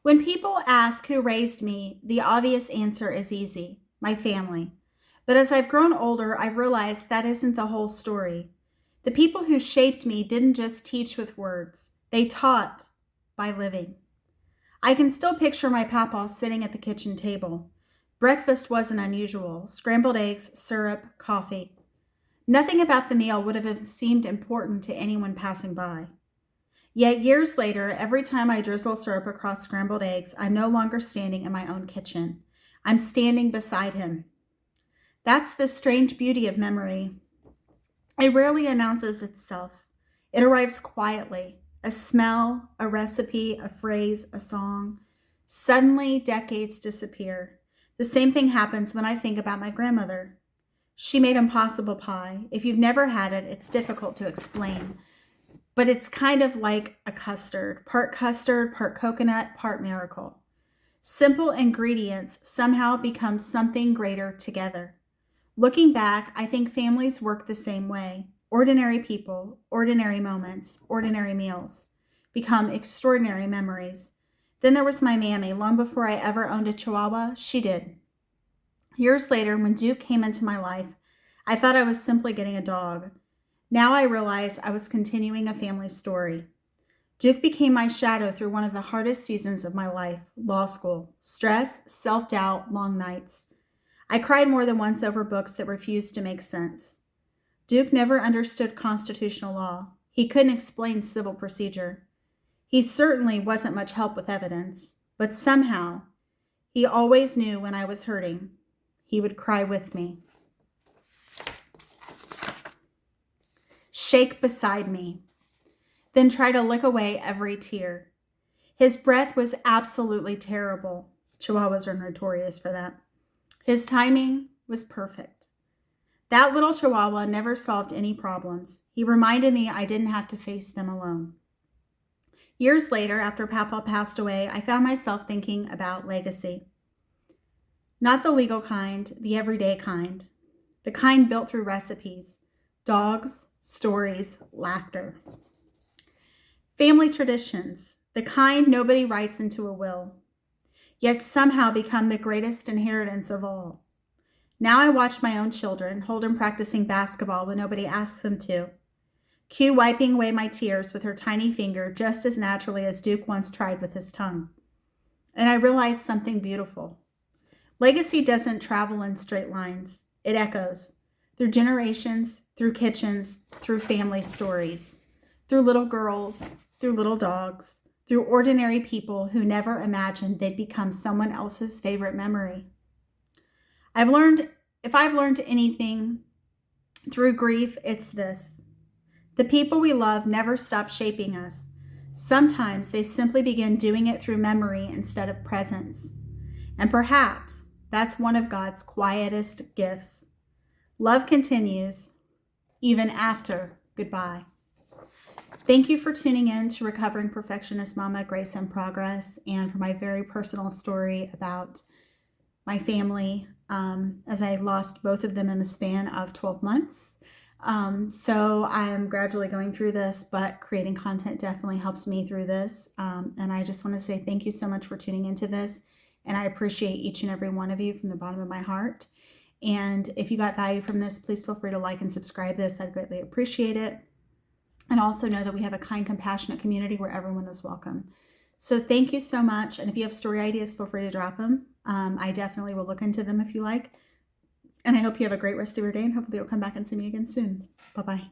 When people ask who raised me, the obvious answer is easy: my family. But as I've grown older, I've realized that isn't the whole story. The people who shaped me didn't just teach with words, they taught by living. I can still picture my papa sitting at the kitchen table. Breakfast wasn't unusual: scrambled eggs, syrup, coffee. Nothing about the meal would have seemed important to anyone passing by. Yet years later, every time I drizzle syrup across scrambled eggs, I'm no longer standing in my own kitchen. I'm standing beside him. That's the strange beauty of memory. It rarely announces itself. It arrives quietly: a smell, a recipe, a phrase, a song. Suddenly, decades disappear. The same thing happens when I think about my grandmother. She made impossible pie. If you've never had it, it's difficult to explain. But it's kind of like a custard, part coconut, part miracle. Simple ingredients somehow become something greater together. Looking back, I think families work the same way. Ordinary people, ordinary moments, ordinary meals become extraordinary memories. Then there was my mammy. Long before I ever owned a Chihuahua, she did. Years later, when Duke came into my life, I thought I was simply getting a dog. Now I realize I was continuing a family story. Duke became my shadow through one of the hardest seasons of my life: law school, stress, self-doubt, long nights. I cried more than once over books that refused to make sense. Duke never understood constitutional law. He couldn't explain civil procedure. He certainly wasn't much help with evidence, but somehow he always knew when I was hurting. He would cry with me, shake beside me, then try to lick away every tear. His breath was absolutely terrible. Chihuahuas are notorious for that. His timing was perfect. That little Chihuahua never solved any problems. He reminded me I didn't have to face them alone. Years later, after Papa passed away, I found myself thinking about legacy. Not the legal kind, the everyday kind. The kind built through recipes, dogs, stories, laughter. Family traditions, the kind nobody writes into a will, yet somehow become the greatest inheritance of all. Now I watch my own children, Holden practicing basketball when nobody asks them to, Q wiping away my tears with her tiny finger just as naturally as Duke once tried with his tongue. And I realized something beautiful. Legacy doesn't travel in straight lines. It echoes through generations, through kitchens, through family stories, through little girls, through little dogs, through ordinary people who never imagined they'd become someone else's favorite memory. If I've learned anything through grief, it's this: the people we love never stop shaping us. Sometimes they simply begin doing it through memory instead of presence. And perhaps that's one of God's quietest gifts. Love continues even after goodbye. Thank you for tuning in to Recovering Perfectionist Mama, Grace in Progress, and for my very personal story about my family, as I lost both of them in the span of 12 months. So I am gradually going through this, but creating content definitely helps me through this. And I just want to say thank you so much for tuning into this. And I appreciate each and every one of you from the bottom of my heart. And if you got value from this, please feel free to like and subscribe this. I'd greatly appreciate it. And also know that we have a kind, compassionate community where everyone is welcome. So thank you so much. And if you have story ideas, feel free to drop them. I definitely will look into them if you like. And I hope you have a great rest of your day, and hopefully you'll come back and see me again soon. Bye-bye.